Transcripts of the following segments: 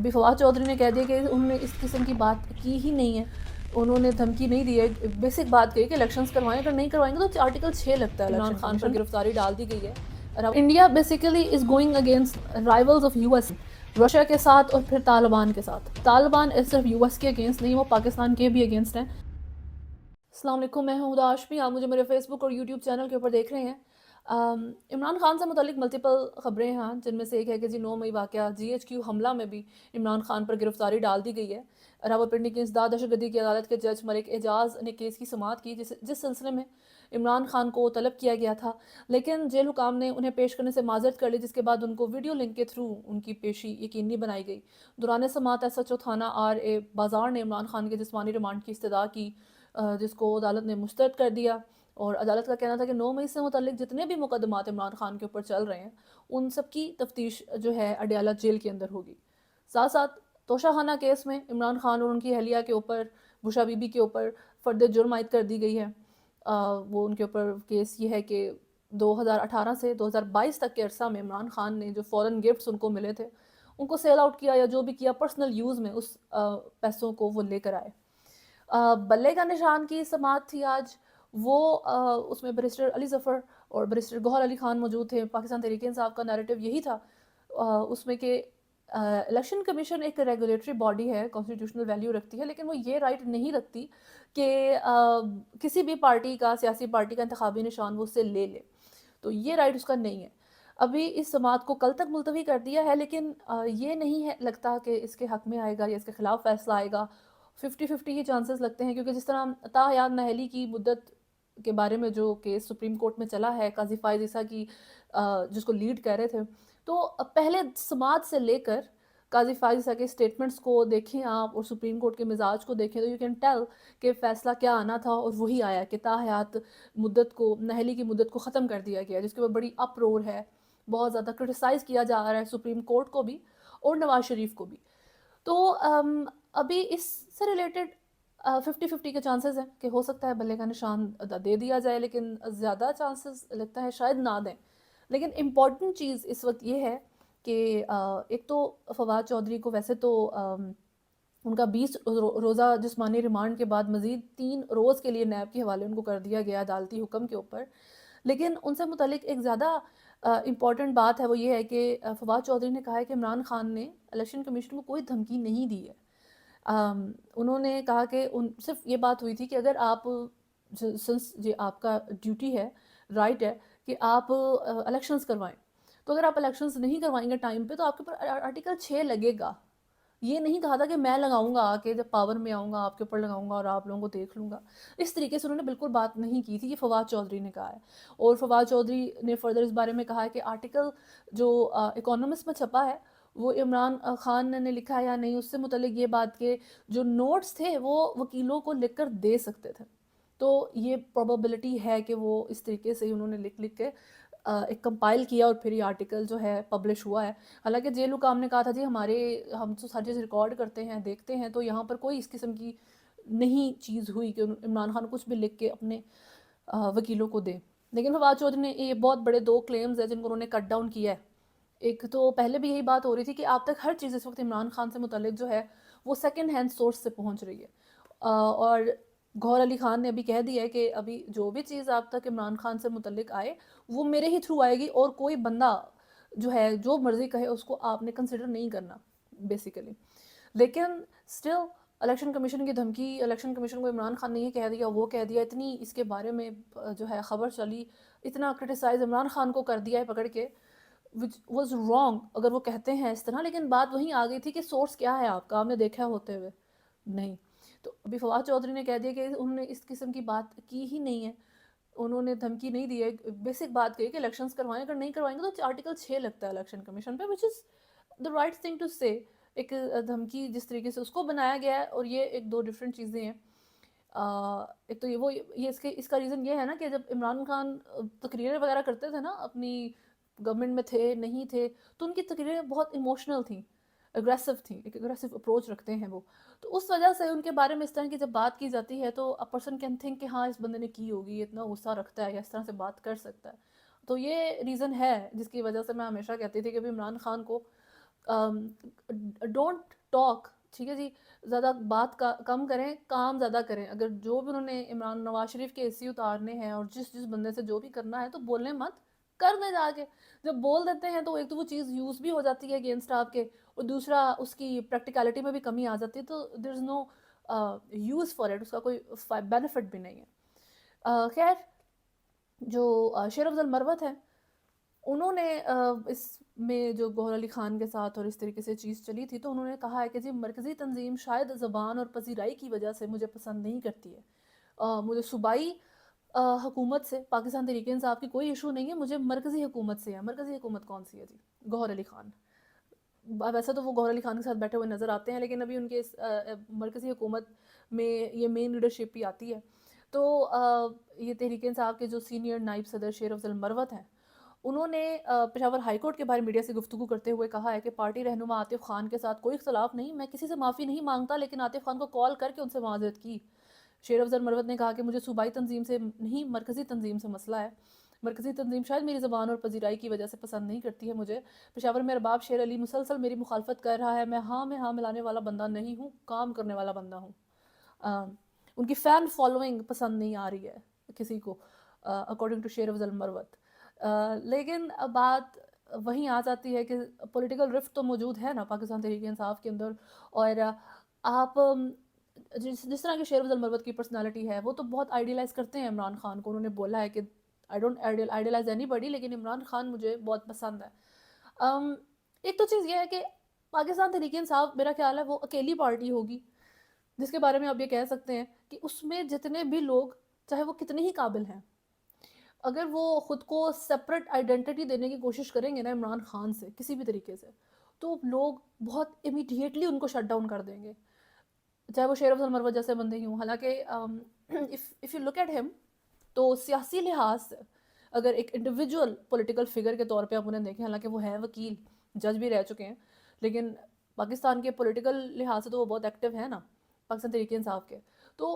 ابھی فواد چودھری نے کہہ دیا کہ انہوں نے اس قسم کی بات کی ہی نہیں ہے، انہوں نے دھمکی نہیں دی ہے، بیسک بات کہی کہ الیکشنز کروائیں، اگر نہیں کروائیں گے تو آرٹیکل 6 لگتا ہے عمران خان پر گرفتاری ڈال دی گئی ہے۔ India basically is going against rivals of U S, Russia کے ساتھ اور پھر طالبان کے ساتھ۔ طالبان صرف یو ایس کے اگینسٹ نہیں، وہ پاکستان کے بھی اگینسٹ ہیں۔ السلام علیکم، میں ہوں ہدا ہاشمی، آپ مجھے میرے فیس بک اور یوٹیوب چینل کے اوپر دیکھ رہے ہیں۔ عمران خان سے متعلق ملٹیپل خبریں ہیں، جن میں سے ایک ہے کہ 9 مئی واقعہ GHQ حملہ میں بھی عمران خان پر گرفتاری ڈال دی گئی ہے۔ راولپنڈی کی انسداد دہشت گردی کی عدالت کے جج ملک اعجاز نے کیس کی سماعت کی، جس سلسلے میں عمران خان کو طلب کیا گیا تھا، لیکن جیل حکام نے انہیں پیش کرنے سے معذرت کر لی، جس کے بعد ان کو ویڈیو لنک کے تھرو ان کی پیشی یقینی بنائی گئی۔ دوران سماعت SHO تھانہ RA بازار نے عمران خان کے جسمانی ریمانڈ کی استدعا کی، جس کو عدالت نے مسترد کر دیا، اور عدالت کا کہنا تھا کہ 9 مئی سے متعلق جتنے بھی مقدمات عمران خان کے اوپر چل رہے ہیں ان سب کی تفتیش جو ہے اڈیالہ جیل کے اندر ہوگی۔ ساتھ ساتھ توشہ خانہ کیس میں عمران خان اور ان کی اہلیہ کے اوپر، بشرا بی بی کے اوپر فرد جرم عائد کر دی گئی ہے۔ وہ ان کے اوپر کیس یہ ہے کہ 2018 سے 2022 تک کے عرصہ میں عمران خان نے جو فورن گفٹس ان کو ملے تھے ان کو سیل آؤٹ کیا، یا جو بھی کیا پرسنل یوز میں اس پیسوں کو وہ لے کر آئے۔ بلے کا نشان کی سماعت تھی آج، وہ اس میں بیرسٹر علی ظفر اور بیرسٹر گوہر علی خان موجود تھے۔ پاکستان تحریک انصاف کا نیریٹو یہی تھا اس میں کہ الیکشن کمیشن ایک ریگولیٹری باڈی ہے، کانسٹیٹیوشنل ویلیو رکھتی ہے، لیکن وہ یہ رائٹ نہیں رکھتی کہ کسی بھی پارٹی کا، سیاسی پارٹی کا انتخابی نشان وہ اس سے لے لے، تو یہ رائٹ اس کا نہیں ہے۔ ابھی اس سماعت کو کل تک ملتوی کر دیا ہے، لیکن یہ نہیں ہے لگتا کہ اس کے حق میں آئے گا یا اس کے خلاف فیصلہ آئے گا۔ 50-50 ہی چانسز لگتے ہیں، کیونکہ جس طرح تاحیات نااہلی کی مدت کے بارے میں جو کیس سپریم کورٹ میں چلا ہے، قاضی فائز عیسیٰ کی جس کو لیڈ کر رہے تھے، تو پہلے سماعت سے لے کر قاضی فائز عیسیٰ کے سٹیٹمنٹس کو دیکھیں آپ اور سپریم کورٹ کے مزاج کو دیکھیں تو یو کین ٹیل کہ فیصلہ کیا آنا تھا، اور وہی آیا کہ تاحیات مدت کو، نااہلی کی مدت کو ختم کر دیا گیا، جس کے اوپر بڑی اپرور ہے، بہت زیادہ کرٹیسائز کیا جا رہا ہے سپریم کورٹ کو بھی اور نواز شریف کو بھی۔ تو ابھی اس سے ریلیٹڈ 50-50 کے چانسز ہیں کہ ہو سکتا ہے بلے کا نشان دے دیا جائے، لیکن زیادہ چانسز لگتا ہے شاید نہ دیں۔ لیکن امپورٹنٹ چیز اس وقت یہ ہے کہ ایک تو فواد چودھری کو ویسے تو ان کا 20 روزہ جسمانی ریمانڈ کے بعد مزید 3 روز کے لیے نیب کے حوالے ان کو کر دیا گیا عدالتی حکم کے اوپر، لیکن ان سے متعلق ایک زیادہ امپورٹنٹ بات ہے، وہ یہ ہے کہ فواد چودھری نے کہا ہے کہ عمران خان نے الیکشن کمیشن کو کوئی دھمکی نہیں دی ہے۔ انہوں نے کہا کہ صرف یہ بات ہوئی تھی کہ اگر آپ، سنس یہ آپ کا ڈیوٹی ہے، رائٹ ہے کہ آپ الیکشنز کروائیں، تو اگر آپ الیکشنز نہیں کروائیں گے ٹائم پہ تو آپ کے اوپر آرٹیکل 6 لگے گا۔ یہ نہیں کہا تھا کہ میں لگاؤں گا، آ کے جب پاور میں آؤں گا آپ کے اوپر لگاؤں گا اور آپ لوگوں کو دیکھ لوں گا۔ اس طریقے سے انہوں نے بالکل بات نہیں کی تھی، یہ فواد چودھری نے کہا ہے۔ اور فواد چودھری نے فردر اس بارے میں کہا ہے کہ آرٹیکل جو اکانومسٹ میں چھپا ہے وہ عمران خان نے لکھا ہے یا نہیں، اس سے متعلق یہ بات کہ جو نوٹس تھے وہ وکیلوں کو لکھ کر دے سکتے تھے، تو یہ پروبیبلٹی ہے کہ وہ اس طریقے سے انہوں نے لکھ کے ایک کمپائل کیا اور پھر یہ آرٹیکل جو ہے پبلش ہوا ہے۔ حالانکہ جیل حکام نے کہا تھا جی ہم تو ہر چیز ریکارڈ کرتے ہیں، دیکھتے ہیں، تو یہاں پر کوئی اس قسم کی نہیں چیز ہوئی کہ عمران خان کچھ بھی لکھ کے اپنے وکیلوں کو دے۔ لیکن فواد چودھری نے یہ بہت بڑے 2 کلیمز ہیں جن کو انہوں نے کٹ ڈاؤن کیا ہے۔ ایک تو پہلے بھی یہی بات ہو رہی تھی کہ آپ تک ہر چیز اس وقت عمران خان سے متعلق جو ہے وہ سیکنڈ ہینڈ سورس سے پہنچ رہی ہے، اور گوہر علی خان نے ابھی کہہ دیا ہے کہ ابھی جو بھی چیز آپ تک عمران خان سے متعلق آئے وہ میرے ہی تھرو آئے گی، اور کوئی بندہ جو ہے جو مرضی کہے اس کو آپ نے کنسیڈر نہیں کرنا بیسیکلی۔ لیکن سٹل الیکشن کمیشن کی دھمکی، الیکشن کمیشن کو عمران خان نے یہ کہہ دیا، وہ کہہ دیا، اتنی اس کے بارے میں جو ہے خبر چلی، اتنا کرٹیسائز عمران خان کو کر دیا ہے پکڑ کے، which was wrong اگر وہ کہتے ہیں اس طرح، لیکن بات وہیں آ گئی تھی کہ سورس کیا ہے آپ کا، آپ نے دیکھا ہوتے ہوئے نہیں۔ تو ابھی فواد چودھری نے کہہ دیا کہ انہوں نے اس قسم کی بات کی ہی نہیں ہے، انہوں نے دھمکی نہیں دی ہے، بیسک بات کہی کہ الیکشنز کروائیں، اگر نہیں کروائیں گے تو آرٹیکل 6 لگتا ہے الیکشن کمیشن پہ، which is the right thing to say۔ ایک دھمکی جس طریقے سے اس کو بنایا گیا ہے، اور یہ ایک 2 ڈفرینٹ چیزیں ہیں۔ ایک تو یہ اس کا ریزن یہ ہے نا کہ جب عمران خان تقریریں وغیرہ کرتے تھے نا، اپنی گورنمنٹ میں تھے نہیں تھے، تو ان کی تقریریں بہت ایموشنل تھیں، اگریسو تھیں، ایک اگریسو اپروچ رکھتے ہیں وہ، تو اس وجہ سے ان کے بارے میں اس طرح کی جب بات کی جاتی ہے تو اے پرسن کین تھنک کہ ہاں اس بندے نے کی ہوگی، اتنا غصہ رکھتا ہے یا اس طرح سے بات کر سکتا ہے۔ تو یہ ریزن ہے جس کی وجہ سے میں ہمیشہ کہتی تھی کہ عمران خان کو ڈونٹ ٹاک، ٹھیک ہے جی، زیادہ بات کا کم کریں، کام زیادہ کریں. اگر جو بھی انہوں نے عمران نواز شریف کے AC اتارنے ہیں اور جس بندے سے جو بھی کرنا ہے تو بولنے مت، کر دیں جا کے. جب بول دیتے ہیں تو ایک تو وہ چیز یوز بھی ہو جاتی ہے اگینسٹ آپ کے، اور دوسرا اس کی پریکٹیکلٹی میں بھی کمی آ جاتی ہے، تو دیر از نو یوز فار اٹ، اس کا کوئی بینیفٹ بھی نہیں ہے. خیر، جو شیر افضل مروت ہیں، انہوں نے اس میں جو گوہر علی خان کے ساتھ اور اس طریقے سے چیز چلی تھی، تو انہوں نے کہا ہے کہ جی مرکزی تنظیم شاید زبان اور پذیرائی کی وجہ سے مجھے پسند نہیں کرتی ہے. مجھے صوبائی حکومت سے، پاکستان تحریک انصاف کی کوئی ایشو نہیں ہے، مجھے مرکزی حکومت سے ہے. مرکزی حکومت کون سی ہے جی؟ گوہر علی خان. ویسے تو وہ گوہر علی خان کے ساتھ بیٹھے ہوئے نظر آتے ہیں، لیکن ابھی ان کے مرکزی حکومت میں یہ مین لیڈرشپ ہی آتی ہے. تو یہ تحریک انصاف کے جو سینئر نائب صدر شیر افضل مروت ہیں، انہوں نے پشاور ہائی کورٹ کے باہر میڈیا سے گفتگو کرتے ہوئے کہا ہے کہ پارٹی رہنما عاطف خان کے ساتھ کوئی اختلاف نہیں، میں کسی سے معافی نہیں مانگتا، لیکن عاطف خان کو کال کر کے ان سے معذرت کی. شیر افضل مروت نے کہا کہ مجھے صوبائی تنظیم سے نہیں، مرکزی تنظیم سے مسئلہ ہے. مرکزی تنظیم شاید میری زبان اور پذیرائی کی وجہ سے پسند نہیں کرتی ہے مجھے. پشاور میں ارباب شیر علی مسلسل میری مخالفت کر رہا ہے، میں ہاں ملانے والا بندہ نہیں ہوں، کام کرنے والا بندہ ہوں. ان کی فین فالوئنگ پسند نہیں آ رہی ہے کسی کو، اکارڈنگ ٹو شیر افضل مروت. لیکن بات وہیں آ جاتی ہے کہ پولیٹیکل رفٹ تو موجود ہے نا پاکستان تحریک انصاف کے اندر، اور آپ جس طرح کے شیر افضل مروت کی پرسنالٹی ہے، وہ تو بہت آئیڈیلائز کرتے ہیں عمران خان کو. انہوں نے بولا ہے کہ آئی ڈونٹ آئیڈیلائز اینی بڈی، لیکن عمران خان مجھے بہت پسند ہے. ایک تو چیز یہ ہے کہ پاکستان تحریک انصاف میرا خیال ہے وہ اکیلی پارٹی ہوگی جس کے بارے میں آپ یہ کہہ سکتے ہیں کہ اس میں جتنے بھی لوگ، چاہے وہ کتنے ہی قابل ہیں، اگر وہ خود کو سپریٹ آئیڈینٹی دینے کی کوشش کریں گے نا عمران خان سے کسی بھی طریقے سے، تو لوگ بہت امیڈیٹلی ان کو شٹ ڈاؤن کر دیں گے، چاہے وہ شیر افضل مروت جیسے بندے ہی ہوں. حالانکہ اف یو لک ایٹ ہم، تو سیاسی لحاظ سے اگر ایک انڈیویجول پولیٹیکل فگر کے طور پہ آپ انہیں دیکھیں، حالانکہ وہ ہے وکیل، جج بھی رہ چکے ہیں، لیکن پاکستان کے پولیٹیکل لحاظ سے تو وہ بہت ایکٹیو ہے نا پاکستان تحریک انصاف کے. تو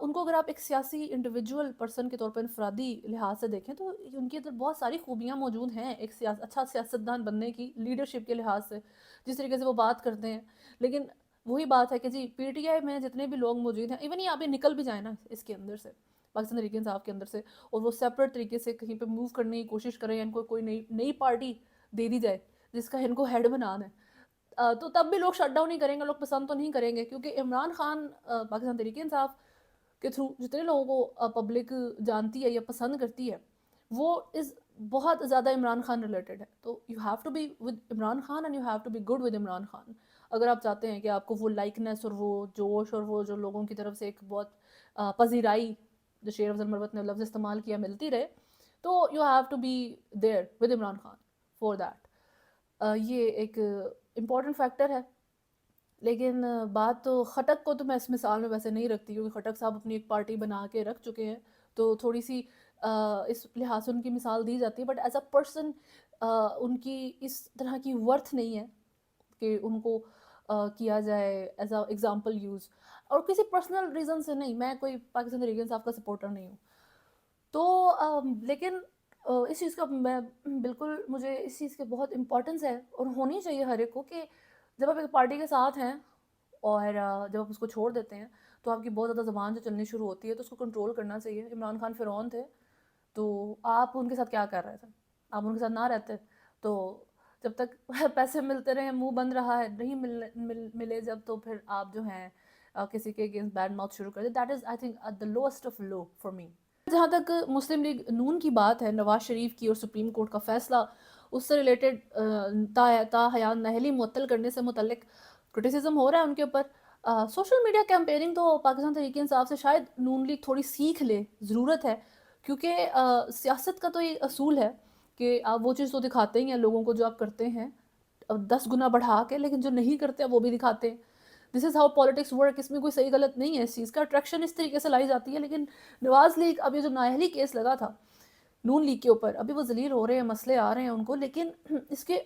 ان کو اگر آپ ایک سیاسی انڈیویجول پرسن کے طور پر انفرادی لحاظ سے دیکھیں تو ان کی اندر بہت ساری خوبیاں موجود ہیں ایک اچھا سیاستدان بننے کی، لیڈرشپ کے لحاظ سے، جس طریقے سے وہ بات کرتے ہیں. لیکن وہی بات ہے کہ جی PTI میں جتنے بھی لوگ موجود ہیں، ایون یہ آپ نکل بھی جائیں نا اس کے اندر سے، پاکستان تحریک انصاف کے اندر سے، اور وہ سیپریٹ طریقے سے کہیں پہ موو کرنے کی کوشش کریں، ان کو کوئی نئی پارٹی دے دی جائے جس کا ان کو ہیڈ بنانا ہے، تو تب بھی لوگ شٹ ڈاؤن نہیں کریں گے، لوگ پسند تو نہیں کریں گے. کیونکہ عمران خان پاکستان تحریک انصاف کے تھرو جتنے لوگوں کو پبلک جانتی ہے یا پسند کرتی ہے، وہ بہت زیادہ عمران خان ریلیٹڈ ہے. تو you have to be with Imran Khan and you have to be good with Imran Khan, اگر آپ چاہتے ہیں کہ آپ کو وہ لائکنیس اور وہ جوش اور وہ جو لوگوں کی طرف سے ایک بہت پذیرائی، جو شیر افضل مروت نے لفظ استعمال کیا، ملتی رہے، تو you have to be there with Imran Khan for that. یہ ایک امپورٹنٹ فیکٹر ہے. لیکن بات تو خٹک کو تو میں اس مثال میں ویسے نہیں رکھتی، کیونکہ خٹک صاحب اپنی ایک پارٹی بنا کے رکھ چکے ہیں، تو تھوڑی سی اس لحاظ سے ان کی مثال دی جاتی ہے. But as a person in کی اس طرح کی ورتھ نہیں ہے کہ ان کو کیا جائے ایز اے ایگزامپل یوز، اور کسی پرسنل ریزن سے نہیں. میں کوئی پاکستان تحریک انصاف کا سپورٹر نہیں ہوں، تو لیکن اس چیز کا میں بالکل، مجھے اس چیز کی بہت امپورٹنس ہے اور ہونی چاہیے ہر ایک کو، کہ جب آپ ایک پارٹی کے ساتھ ہیں اور جب آپ اس کو چھوڑ دیتے ہیں تو آپ کی بہت زیادہ زبان جو چلنی شروع ہوتی ہے، تو اس کو کنٹرول کرنا چاہیے. عمران خان فرعون تھے، تو آپ ان کے ساتھ کیا کر رہے تھے؟ آپ ان کے ساتھ نہ رہتے تو جب تک پیسے ملتے رہے، منہ بند رہا ہے، نہیں ملے جب، تو پھر آپ جو ہیں کسی کے اگینسٹ بیڈ ماؤتھ شروع کر دیں. That is I think the lost of love for me. جہاں تک مسلم لیگ نون کی بات ہے، نواز شریف کی اور سپریم کورٹ کا فیصلہ، اس سے ریلیٹڈ تا حیات نہلی معطل کرنے سے متعلق کرٹیسزم ہو رہا ہے ان کے اوپر. سوشل میڈیا کیمپیننگ تو پاکستان تحریک انصاف سے شاید نون لیگ تھوڑی سیکھ لے، ضرورت ہے. کیونکہ سیاست کا تو یہ اصول ہے کہ آپ وہ چیز تو دکھاتے ہی ہیں لوگوں کو جو آپ کرتے ہیں 10 گنا بڑھا کے، لیکن جو نہیں کرتے وہ بھی دکھاتے ہیں. دس از ہاؤ پالیٹکس ورک. اس میں کوئی صحیح غلط نہیں ہے، اس چیز کا اٹریکشن اس طریقے سے لائی جاتی ہے. لیکن نواز لیگ، اب یہ جو نااہلی کیس لگا تھا نون لیگ کے اوپر، ابھی وہ ذلیل ہو رہے ہیں، مسئلے آ رہے ہیں ان کو، لیکن اس کے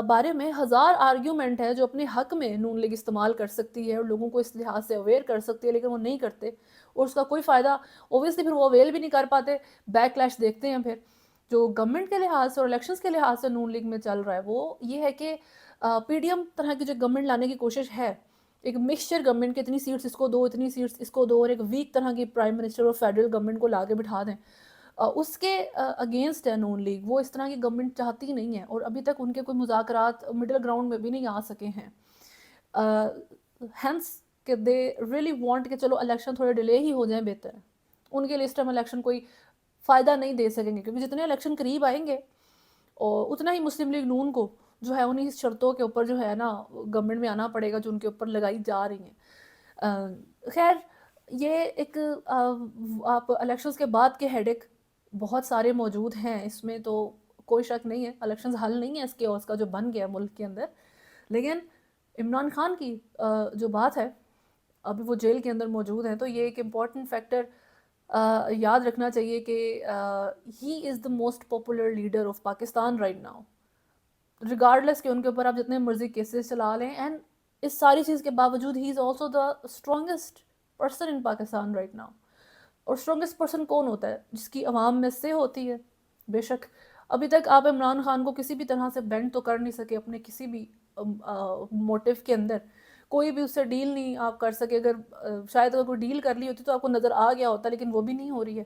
بارے میں ہزار آرگیومنٹ ہے جو اپنے حق میں نون لیگ استعمال کر سکتی ہے اور لوگوں کو اس لحاظ سے اویئر کر سکتی ہے، لیکن وہ نہیں کرتے، اور اس کا کوئی فائدہ اوبویسلی پھر وہ اویل بھی نہیں کر پاتے. بیک کلیش دیکھتے ہیں. پھر جو گورنمنٹ کے لحاظ سے اور الیکشنز کے لحاظ سے نون لیگ میں چل رہا ہے وہ یہ ہے کہ پی ڈی ایم طرح کی جو گورنمنٹ لانے کی کوشش ہے، ایک مکسچر گورنمنٹ کے اتنی سیٹس اس کو دو، اتنی سیٹس اس کو دو، اور ایک ویک طرح کی پرائم منسٹر اور فیڈرل گورنمنٹ کو لا کے بٹھا دیں، اس کے اگینسٹ ہے نون لیگ. وہ اس طرح کی گورنمنٹ چاہتی ہی نہیں ہے، اور ابھی تک ان کے کوئی مذاکرات مڈل گراؤنڈ میں بھی نہیں آ سکے ہیں. ہینس کہ دے ریئلی وانٹ کہ چلو الیکشن تھوڑے ڈیلے ہی ہو جائیں بہتر ہے. ان کے لیے اس ٹائم الیکشن کوئی فائدہ نہیں دے سکیں گے، کیونکہ جتنے الیکشن قریب آئیں گے اور اتنا ہی مسلم لیگ نون کو جو ہے انہیں شرطوں کے اوپر جو ہے نا گورنمنٹ میں آنا پڑے گا جو ان کے اوپر لگائی جا رہی ہیں. خیر یہ ایک آپ الیکشنز کے بعد کے ہیڈک بہت سارے موجود ہیں، اس میں تو کوئی شک نہیں ہے. الیکشنز حل نہیں ہے اس کے، اور اس کا جو بن گیا ملک کے اندر. لیکن عمران خان کی جو بات ہے، ابھی وہ جیل کے اندر موجود ہیں، تو یہ ایک امپورٹنٹ فیکٹر یاد رکھنا چاہیے کہ he is the most popular leader of Pakistan right now, regardless کہ ان کے اوپر آپ جتنے مرضی کیسز چلا لیں. اینڈ اس ساری چیز کے باوجود he is also the strongest person in Pakistan right now. اور اسٹرانگسٹ پرسن کون ہوتا ہے؟ جس کی عوام میں سے ہوتی ہے. بے شک ابھی تک آپ عمران خان کو کسی بھی طرح سے بینڈ تو کر نہیں سکے اپنے کسی بھی موٹیو کے اندر، کوئی بھی اس سے ڈیل نہیں آپ کر سکے. اگر شاید اگر کوئی ڈیل کر لی ہوتی تو آپ کو نظر آ گیا ہوتا، لیکن وہ بھی نہیں ہو رہی ہے.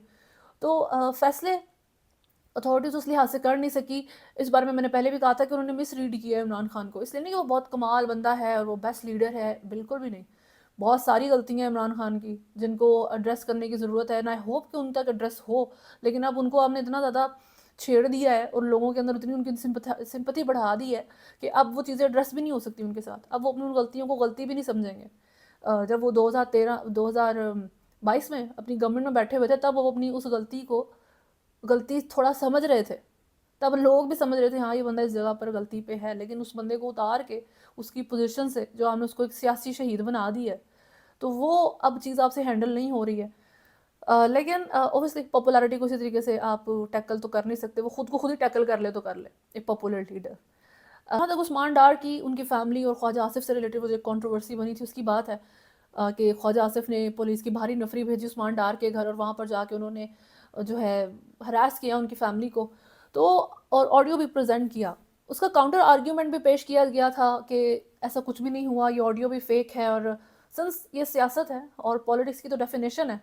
تو فیصلے اتھارٹیز اس لحاظ سے کر نہیں سکی. اس بارے میں نے پہلے بھی کہا تھا کہ انہوں نے مس ریڈ کیا ہے عمران خان کو. اس لیے نہیں کہ وہ بہت کمال بندہ ہے اور وہ بیسٹ لیڈر ہے، بالکل بھی نہیں. بہت ساری غلطیاں ہیں عمران خان کی جن کو ایڈریس کرنے کی ضرورت ہے. آئی ہوپ کہ ان تک ایڈریس ہو، لیکن اب ان کو آپ نے اتنا زیادہ چھیڑ دیا ہے اور لوگوں کے اندر اتنی ان کی سمپتھی بڑھا دی ہے کہ اب وہ چیزیں ایڈریس بھی نہیں ہو سکتی ان کے ساتھ. اب وہ اپنی ان غلطیوں کو غلطی بھی نہیں سمجھیں گے. جب وہ 2022 میں اپنی گورنمنٹ میں بیٹھے ہوئے تھے، تب وہ اپنی اس غلطی تھوڑا سمجھ رہے تھے. تب لوگ بھی سمجھ رہے تھے ہاں یہ بندہ اس جگہ پر غلطی پہ ہے، لیکن اس بندے کو اتار کے اس کی پوزیشن سے جو آپ نے اس کو ایک سیاسی شہید بنا دی ہے، تو وہ اب چیز آپ سے ہینڈل نہیں ہو رہی ہے. لیکن اوبیسلی پاپولیرٹی کو اسی طریقے سے آپ ٹیکل تو کر نہیں سکتے. وہ خود کو خود ہی ٹیکل کر لے تو کر لے ایک پاپولر لیڈر. جہاں تک عثمان ڈار کی ان کی فیملی اور خواجہ آصف سے ریلیٹڈ وہ جو کنٹروورسی بنی تھی اس کی بات ہے کہ خواجہ آصف نے پولیس کی بھاری نفری بھیجی عثمان ڈار کے گھر، اور وہاں پر جا کے انہوں نے جو ہے ہراس کیا ان کی فیملی کو، تو اور آڈیو بھی پریزنٹ کیا. اس کا کاؤنٹر آرگیومنٹ بھی پیش کیا گیا تھا کہ ایسا کچھ بھی نہیں ہوا، یہ آڈیو بھی فیک ہے. اور سنس یہ سیاست ہے اور پولیٹکس کی تو ڈیفینیشن ہے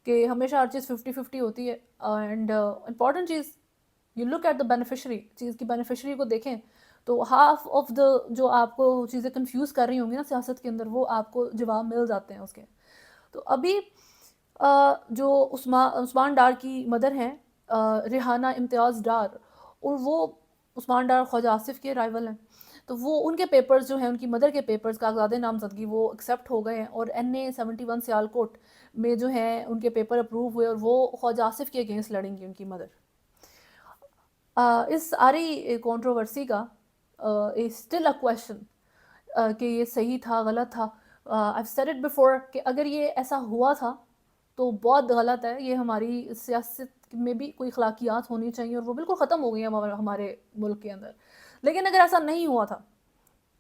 کہ ہمیشہ ہر چیز 50-50 ہوتی ہے. اینڈ امپورٹنٹ چیز you look at the beneficiary, چیز کی بینیفیشری کو دیکھیں تو ہاف آف دا جو آپ کو چیزیں کنفیوز کر رہی ہوں گی نا سیاست کے اندر، وہ آپ کو جواب مل جاتے ہیں اس کے. تو ابھی جو عثمان ڈار کی مدر ہیں ریحانہ امتیاز ڈار، اور وہ عثمان ڈار خواجہ آصف کے رائیول ہیں، تو وہ ان کے پیپرز جو ہیں، ان کی مدر کے پیپرز کاغذات نامزدگی وہ ایکسیپٹ ہو گئے ہیں، اور NA 71 سیالکوٹ میں جو ہیں ان کے پیپر اپروو ہوئے، اور وہ خواجہ آصف کے اگینسٹ لڑیں گی ان کی مدر. اس ساری کنٹروورسی کا اسٹل اے کویشچن کہ یہ صحیح تھا غلط تھا. I've said it before کہ اگر یہ ایسا ہوا تھا تو بہت غلط ہے. یہ ہماری سیاست میں بھی کوئی اخلاقیات ہونی چاہیے، اور وہ بالکل ختم ہو گئی ہیں ہمارے ملک کے اندر. لیکن اگر ایسا نہیں ہوا تھا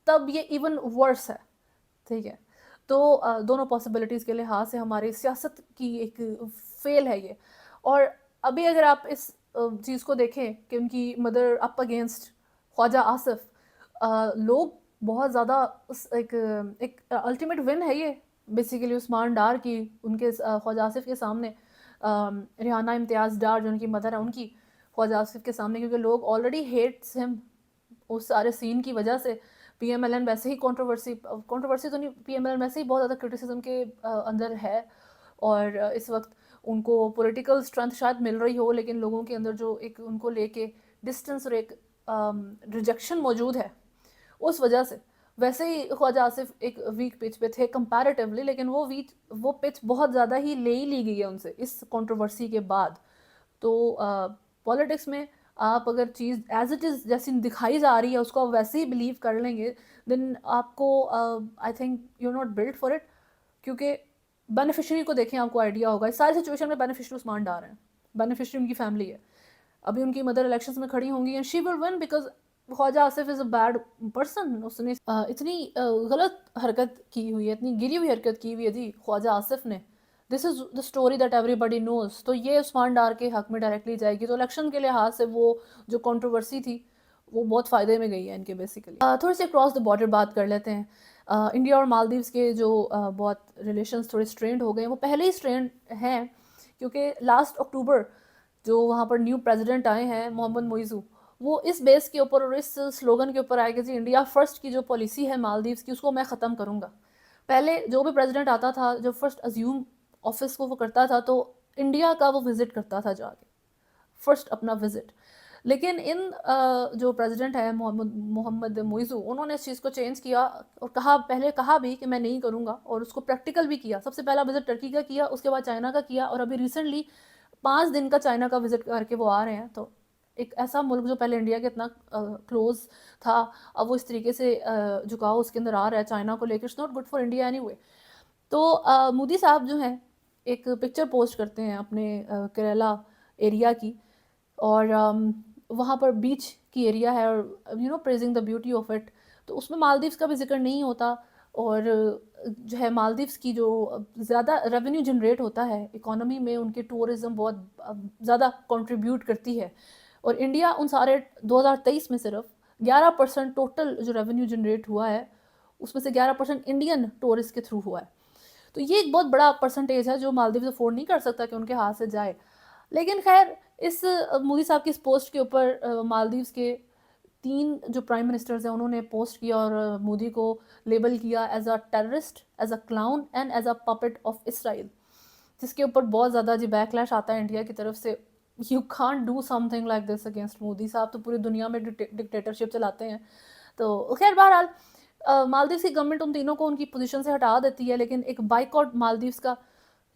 تب یہ ایون ورس ہے. ٹھیک ہے، تو دونوں پاسبلٹیز کے لحاظ سے ہماری سیاست کی ایک فیل ہے یہ. اور ابھی اگر آپ اس چیز کو دیکھیں کہ ان کی مدر اپ اگینسٹ خواجہ آصف، لوگ بہت زیادہ ایک الٹیمیٹ ون ہے یہ بیسیکلی عثمان ڈار کی ان کے خواجہ آصف کے سامنے، ریحانہ امتیاز ڈار جو ان کی مدر ہے ان کی خواجہ آصف کے سامنے، کیونکہ لوگ آلریڈی ہیٹس ہم اس سارے سین کی وجہ سے. PMLN ویسے ہی کنٹروورسی تو نہیں، PMLN ویسے ہی بہت زیادہ کرٹیسزم کے اندر ہے، اور اس وقت ان کو پولیٹیکل اسٹرینتھ شاید مل رہی ہو، لیکن لوگوں کے اندر جو ایک ان کو لے کے ڈسٹنس اور ایک ریجیکشن موجود ہے اس وجہ سے. ویسے ہی خواجہ آصف ایک ویک پچ پہ تھے کمپیریٹیولی، لیکن وہ پچ بہت زیادہ ہی لی گئی ہے ان سے اس کنٹروورسی کے بعد. تو پولیٹکس میں آپ اگر چیز ایز اٹ از جیسی دکھائی جا رہی ہے اس کو آپ ویسے ہی بلیو کر لیں گے، دین آپ کو I think you not build for it. کیونکہ بینیفیشری کو دیکھیں آپ کو آئیڈیا ہوگا اس ساری سچویشن میں بینیفیشری عثمان ڈار ہیں، بینیفیشری ان کی فیملی ہے. ابھی ان کی مدر الیکشنز میں کھڑی ہوں گی and she will win because Khawaja Asif is a bad person. اس نے اتنی غلط حرکت کی ہوئی ہے، اتنی گری ہوئی حرکت کی ہوئی ہے جی خواجہ آصف نے. دس از دا اسٹوری دیٹ ایوری بڈی نوز. تو یہ عثمان ڈار کے حق میں ڈائریکٹلی جائے گی. تو الیکشن کے لحاظ سے وہ جو کنٹروورسی تھی وہ بہت فائدے میں گئی ہے ان کے بیسیکلی. تھوڑے سے کراس دا بارڈر بات کر لیتے ہیں. انڈیا اور مالدیوز کے جو بہت ریلیشنز تھوڑے اسٹرینڈ ہو گئے ہیں، وہ پہلے ہی اسٹرینڈ ہیں کیونکہ لاسٹ اکتوبر جو وہاں پر نیو پریزیڈنٹ آئے ہیں محمد موئزو، وہ اس بیس کے اوپر اور اس سلوگن کے اوپر آئے کہ جی انڈیا فرسٹ کی جو پالیسی ہے مالدیوز کی اس کو میں ختم کروں گا. پہلے جو بھی پریزیڈنٹ آتا تھا جب فرسٹ ازیوم آفس کو وہ کرتا تھا تو انڈیا کا وہ وزٹ کرتا تھا جا کے فرسٹ اپنا وزٹ. لیکن ان جو پریزیڈنٹ ہے محمد موئزو، انہوں نے اس چیز کو چینج کیا اور پہلے کہا بھی کہ میں نہیں کروں گا، اور اس کو پریکٹیکل بھی کیا. سب سے پہلا وزٹ ٹرکی کا کیا، اس کے بعد چائنا کا کیا، اور ابھی ریسنٹلی 5 دن کا چائنا کا وزٹ کر کے وہ آ رہے ہیں. تو ایک ایسا ملک جو پہلے انڈیا کے اتنا کلوز تھا، اب وہ اس طریقے سے جھکاؤ اس کے اندر آ رہا ہے چائنا کو لے کے. It's not good for India anyway. تو مودی صاحب جو ہیں ایک پکچر پوسٹ کرتے ہیں اپنے کیرلا ایریا کی، اور وہاں پر بیچ کی ایریا ہے، اور praising the beauty of it. تو اس میں مالدیوز کا بھی ذکر نہیں ہوتا، اور جو ہے مالدیوز کی جو زیادہ ریونیو جنریٹ ہوتا ہے اکانومی میں، ان کے ٹورزم بہت زیادہ کنٹریبیوٹ کرتی ہے. اور انڈیا ان سارے 2023 میں صرف 11% ٹوٹل جو ریونیو جنریٹ ہوا ہے اس میں سے 11% انڈین ٹورسٹ کے تھرو ہوا ہے. تو یہ ایک بہت بڑا پرسنٹیج ہے جو مالدیوز افورڈ نہیں کر سکتا کہ ان کے ہاتھ سے جائے. لیکن خیر اس مودی صاحب کی اس پوسٹ کے اوپر مالدیوز کے 3 جو پرائم منسٹرز ہیں انہوں نے پوسٹ کیا اور مودی کو لیبل کیا as a terrorist, as a clown and as a puppet of Israel, جس کے اوپر بہت زیادہ جی بیک لیش آتا ہے انڈیا کی طرف سے. You can't do some thing like this against Modi صاحب، تو پوری دنیا میں ڈکٹیٹرشپ چلاتے ہیں. تو خیر بہرحال مالدیوز کی گورنمنٹ ان تینوں کو ان کی پوزیشن سے ہٹا دیتی ہے، لیکن ایک بائیکاٹ مالدیوز کا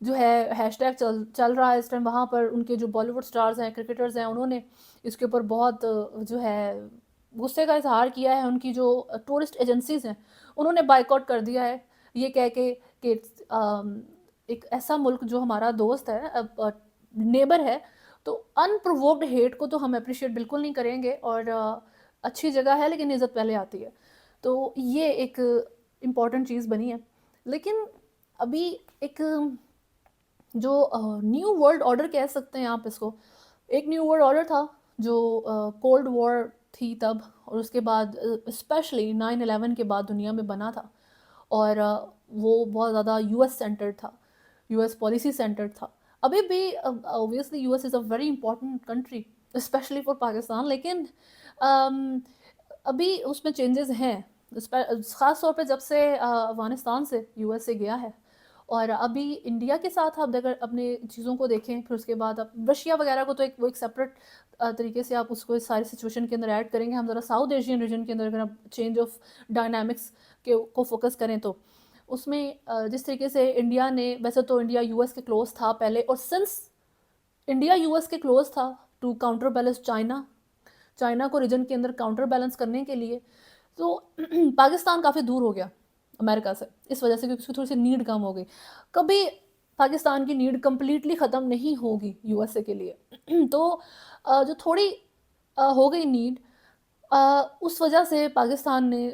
جو ہے ہیش ٹیگ چل رہا ہے اس ٹائم. وہاں پر ان کے جو بالی ووڈ سٹارز ہیں، کرکٹرز ہیں، انہوں نے اس کے اوپر بہت جو ہے غصے کا اظہار کیا ہے. ان کی جو ٹورسٹ ایجنسیز ہیں انہوں نے بائیکاٹ کر دیا ہے، یہ کہہ کے کہ ایک ایسا ملک جو ہمارا دوست ہے، نیبر ہے، تو ان پرووکڈ ہیٹ کو تو ہم اپریشیٹ بالکل نہیں کریں گے. اور اچھی جگہ ہے لیکن عزت پہلے آتی ہے. تو یہ ایک امپورٹنٹ چیز بنی ہے. لیکن ابھی ایک جو نیو ورلڈ آرڈر کہہ سکتے ہیں آپ اس کو، ایک نیو ورلڈ آرڈر تھا جو کولڈ وار تھی تب، اور اس کے بعد اسپیشلی 9/11 کے بعد دنیا میں بنا تھا، اور وہ بہت زیادہ یو ایس سینٹرڈ تھا، یو ایس پالیسی سینٹرڈ تھا. ابھی بھی obviously U S is a very important country especially for Pakistan, لیکن ابھی اس میں چینجز ہیں، خاص طور پہ جب سے افغانستان سے یو ایس سے گیا ہے. اور ابھی انڈیا کے ساتھ آپ اگر اپنے چیزوں کو دیکھیں، پھر اس کے بعد آپ رشیا وغیرہ کو تو ایک سیپریٹ طریقے سے آپ اس کو اس ساری سچویشن کے اندر ایڈ کریں گے. ہم ذرا ساؤتھ ایشین ریجن کے اندر اگر آپ چینج آف ڈائنامکس کو فوکس کریں تو اس میں جس طریقے سے انڈیا نے، ویسے تو انڈیا یو ایس کے کلوز تھا پہلے، اور سنس انڈیا یو ایس کے کلوز تھا ٹو کاؤنٹر بیلنس چائنا کو ریجن کے اندر کاؤنٹر بیلنس کرنے کے لیے، تو پاکستان کافی دور ہو گیا امریکہ سے اس وجہ سے کہ اس کی تھوڑی سی نیڈ کم ہو گئی. کبھی پاکستان کی نیڈ کمپلیٹلی ختم نہیں ہوگی یو ایس اے کے لیے. تو جو تھوڑی ہو گئی نیڈ، اس وجہ سے پاکستان نے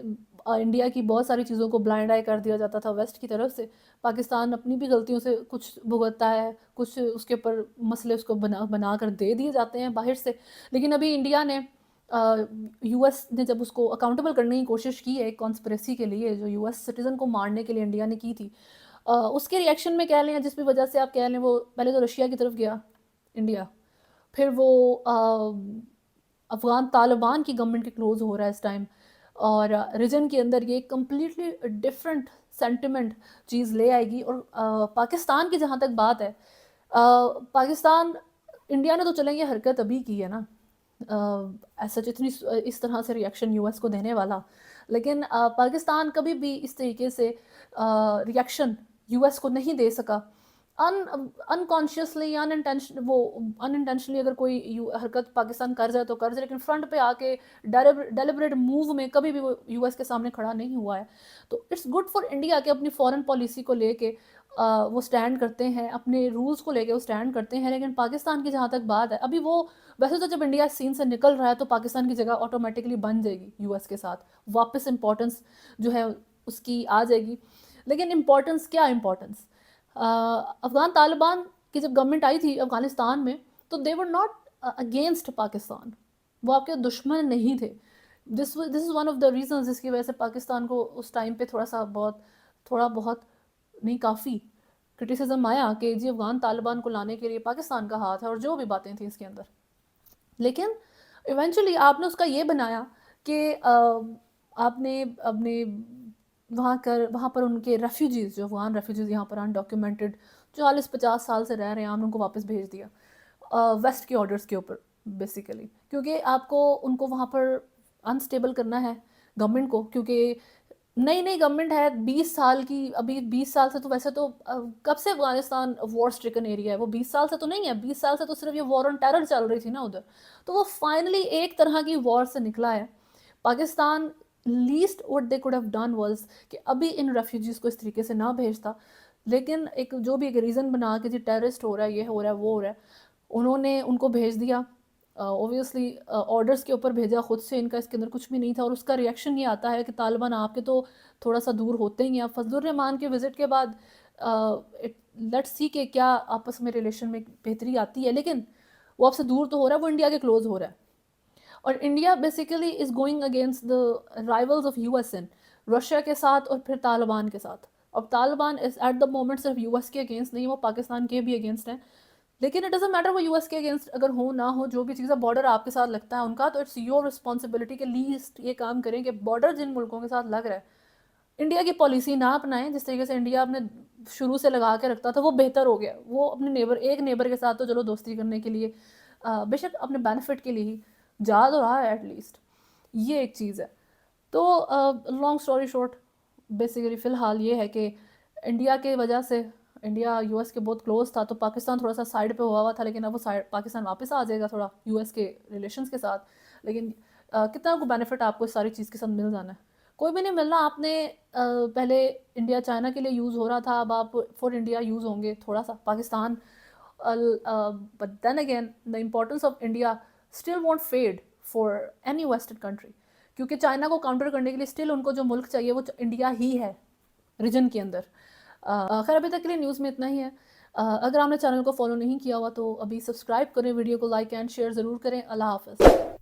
انڈیا کی بہت ساری چیزوں کو بلائنڈ آئی کر دیا جاتا تھا ویسٹ کی طرف سے. پاکستان اپنی بھی غلطیوں سے کچھ بھگتتا ہے، کچھ اس کے اوپر مسئلے اس کو بنا کر دے دیے جاتے ہیں باہر سے. لیکن ابھی انڈیا نے یو ایس نے جب اس کو اکاؤنٹیبل کرنے کی کوشش کی ہے ایک کانسپریسی کے لیے جو یو ایس سٹیزن کو مارنے کے لیے انڈیا نے کی تھی، اس کے ریئیکشن میں کہہ لیں جس بھی وجہ سے آپ کہہ لیں، وہ پہلے تو رشیا کی طرف گیا انڈیا، پھر وہ افغان طالبان کی گورنمنٹ کے کلوز ہو رہا ہے اس ٹائم، اور ریجن کے اندر یہ کمپلیٹلی ڈفرینٹ سینٹیمنٹ چیز لے آئے گی. اور پاکستان کی جہاں تک بات ہے، پاکستان، انڈیا نے تو چلیں یہ حرکت ابھی کی ہے نا ایسا اتنی اس طرح سے ریئیکشن یو ایس کو دینے والا، لیکن پاکستان کبھی بھی اس طریقے سے ریئیکشن یو ایس کو نہیں دے سکا. انکانشیسلی وہ انٹینشنلی اگر کوئی حرکت پاکستان کر جائے تو کر جائے، لیکن فرنٹ پہ آ کے ڈیلیبریٹ موو میں کبھی بھی وہ یو ایس کے سامنے کھڑا نہیں ہوا ہے. تو اٹس گڈ فار انڈیا کہ اپنی فورن پالیسی کو لے کے وہ سٹینڈ کرتے ہیں، اپنے رولز کو لے کے وہ سٹینڈ کرتے ہیں. لیکن پاکستان کی جہاں تک بات ہے، ابھی وہ ویسے تو جب انڈیا سین سے نکل رہا ہے تو پاکستان کی جگہ آٹومیٹکلی بن جائے گی یو ایس کے ساتھ، واپس امپورٹنس جو ہے اس کی آ جائے گی. لیکن امپورٹنس کیا امپورٹنس، افغان طالبان کی جب گورنمنٹ آئی تھی افغانستان میں تو they were not against Pakistan, وہ آپ کے دشمن نہیں تھے. This is one of the reasons جس کی وجہ سے پاکستان کو اس ٹائم پہ تھوڑا بہت نہیں کافی کرٹیسزم آیا کہ جی افغان طالبان کو لانے کے لیے پاکستان کا ہاتھ ہے اور جو بھی باتیں تھیں اس کے اندر. لیکن ایونچولی آپ نے اس کا یہ بنایا کہ آپ نے اپنے وہاں پر ان کے ریفیوجیز، جو افغان ریفیوجیز یہاں پر انڈاکیومنٹڈ 40-50 سال سے رہ رہے ہیں، آپ نے ان کو واپس بھیج دیا ویسٹ کے آرڈرز کے اوپر بیسیکلی، کیونکہ آپ کو ان کو وہاں پر انسٹیبل کرنا ہے گورنمنٹ کو، کیونکہ نئی گورنمنٹ ہے 20 سال کی. ابھی 20 سال سے تو ویسے تو کب سے افغانستان وار اسٹرکن ایریا ہے، وہ 20 سال سے تو نہیں ہے، 20 سال سے تو صرف یہ وار آن ٹیرر چل رہی تھی نا ادھر. تو وہ فائنلی ایک طرح کی وار سے نکلا ہے. Pakistan list what they could have done was کہ ابھی ان ریفیوجیز کو اس طریقے سے نہ بھیجتا، لیکن جو بھی ایک ریزن بنا کہ جی ٹیررسٹ ہو رہا ہے، یہ ہو رہا ہے، وہ ہو رہا ہے، انہوں نے ان کو بھیج دیا. اوبویسلی آرڈرس کے اوپر بھیجا خود سے، ان کا اس کے اندر کچھ بھی نہیں تھا. اور اس کا ریئیکشن یہ آتا ہے کہ طالبان آپ کے تو تھوڑا سا دور ہوتے ہی ہیں. فضل الرحمان کے وزٹ کے بعد لیٹس سی کہ کیا آپس میں ریلیشن میں بہتری آتی ہے، لیکن وہ آپ سے دور تو ہو رہا ہے، وہ انڈیا کے کلوز ہو رہا ہے. اور India basically is going against the rivals of U S and, Russia کے ساتھ اور پھر طالبان کے ساتھ. اب Taliban is at the moment صرف یو ایس کے اگینسٹ نہیں، وہ پاکستان کے بھی اگینسٹ ہیں. لیکن اٹ ڈزنٹ میٹر وہ یو ایس کے اگینسٹ اگر ہو نہ ہو، جو بھی چیزیں بارڈر آپ کے ساتھ لگتا ہے ان کا، تو اٹس یور رسپانسبلٹی کہ لیسٹ یہ کام کریں کہ بارڈر جن ملکوں کے ساتھ لگ رہا ہے انڈیا کی پالیسی نہ اپنائیں. جس طریقے سے انڈیا اپنے شروع سے لگا کے رکھتا تھا وہ بہتر ہو گیا. وہ اپنے ایک نیبر کے ساتھ تو چلو دوستی کرنے کے لیے بے شک اپنے بینیفٹ کے لیے ہی جا تو رہا ہے ایٹ لیسٹ. یہ ایک چیز ہے. تو لانگ اسٹوری شارٹ بیسیکلی فی الحال یہ ہے کہ انڈیا کے وجہ سے، انڈیا یو ایس کے بہت کلوز تھا تو پاکستان تھوڑا سا سائڈ پہ ہوا تھا، لیکن اب وہ پاکستان واپس آ جائے گا تھوڑا یو ایس کے ریلیشنز کے ساتھ. لیکن کتنا کو بینیفٹ آپ کو اس ساری چیز کے ساتھ مل جانا ہے؟ کوئی بھی نہیں ملنا. آپ نے پہلے انڈیا چائنا کے لیے یوز ہو رہا تھا، اب آپ فور انڈیا یوز ہوں گے تھوڑا سا Pakistan. But then again the importance of India still won't fade for any western country, کیونکہ چائنا کو کاؤنٹر کرنے کے لیے اسٹل ان کو جو ملک چاہیے وہ انڈیا ہی ہے ریجن کے اندر. خیر ابھی تک کے لیے نیوز میں اتنا ہی ہے. اگر آپ نے چینل کو فالو نہیں کیا ہوا تو ابھی سبسکرائب کریں، ویڈیو کو لائک اینڈ شیئر ضرور کریں. اللہ حافظ.